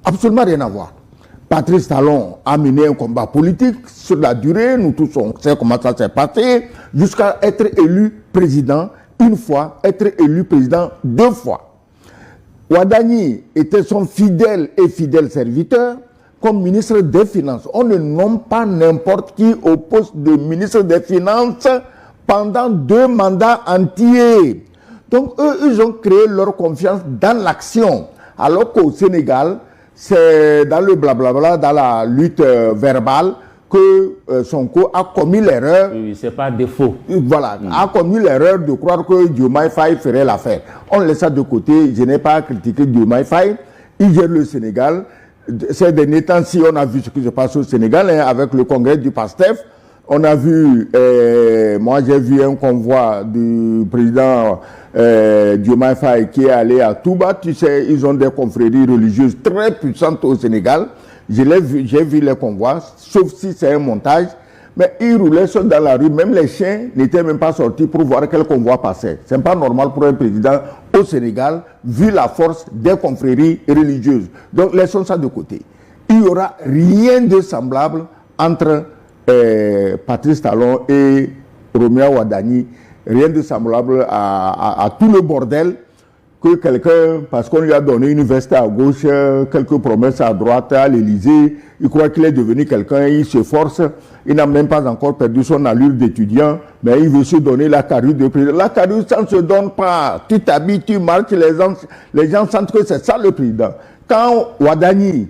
Absolument rien à voir. Patrice Talon a mené un combat politique sur la durée, nous tous on sait comment ça s'est passé, jusqu'à être élu président une fois, être élu président 2 fois. Ouadani était son fidèle et fidèle serviteur comme ministre des Finances. On ne nomme pas n'importe qui au poste de ministre des Finances pendant 2 mandats entiers. Donc eux, ils ont créé leur confiance dans l'action, alors qu'au Sénégal, c'est dans le blablabla, dans la lutte verbale, que Sonko a commis l'erreur. Oui, c'est pas défaut. Voilà, a commis l'erreur de croire que Diomaye Faye ferait l'affaire. On laisse ça de côté, je n'ai pas critiqué Diomaye Faye. Il gère le Sénégal. Ces derniers temps-ci, on a vu ce qui se passe au Sénégal hein, avec le congrès du PASTEF. On a vu, moi j'ai vu un convoi du président Diomaye Faye qui est allé à Touba. Tu sais, ils ont des confréries religieuses très puissantes au Sénégal. J'ai vu les convois, sauf si c'est un montage. Mais ils roulaient seuls dans la rue. Même les chiens n'étaient même pas sortis pour voir quel convoi passait. C'est pas normal pour un président au Sénégal, vu la force des confréries religieuses. Donc laissons ça de côté. Il n'y aura rien de semblable entre Patrice Talon et Roméo Ouadani, rien de semblable à tout le bordel que quelqu'un, parce qu'on lui a donné une veste à gauche, quelques promesses à droite, à l'Élysée, il croit qu'il est devenu quelqu'un, il se force, il n'a même pas encore perdu son allure d'étudiant, mais il veut se donner la carrure de président. La carrure, ça ne se donne pas. Tu t'habilles, tu marches, les gens sentent que c'est ça le président. Quand Ouadani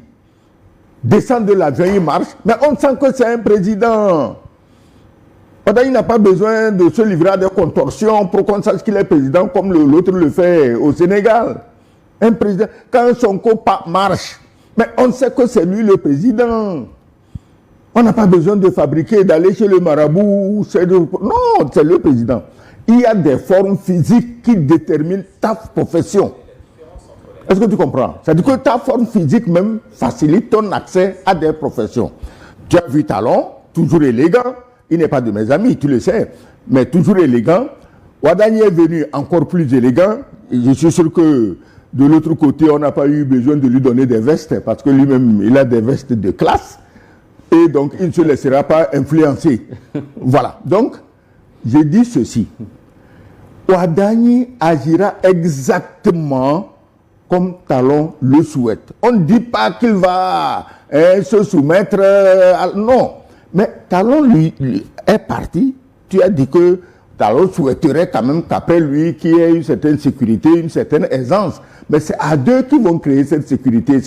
descend de l'avion, il marche, mais on sent que c'est un président. Ouadani n'a pas besoin de se livrer à des contorsions pour qu'on sache qu'il est président comme l'autre le fait au Sénégal. Un président, quand Sonko marche, mais on sait que c'est lui le président. On n'a pas besoin de fabriquer, d'aller chez le marabout. Non, c'est le président. Il y a des formes physiques qui déterminent ta profession. Est-ce que tu comprends? C'est-à-dire que ta forme physique même facilite ton accès à des professions. Tu as vu Talon, toujours élégant. Il n'est pas de mes amis, tu le sais, mais toujours élégant. Ouadani est venu encore plus élégant. Et je suis sûr que de l'autre côté, on n'a pas eu besoin de lui donner des vestes parce que lui-même, il a des vestes de classe. Et donc, il ne se laissera pas influencer. Voilà. Donc, j'ai dit ceci. Ouadani agira exactement comme Talon le souhaite. On ne dit pas qu'il va se soumettre non. Mais Talon lui est parti. Tu as dit que Talon souhaiterait quand même qu'après lui, qu'il y ait une certaine sécurité, une certaine aisance. Mais c'est à deux qui vont créer cette sécurité,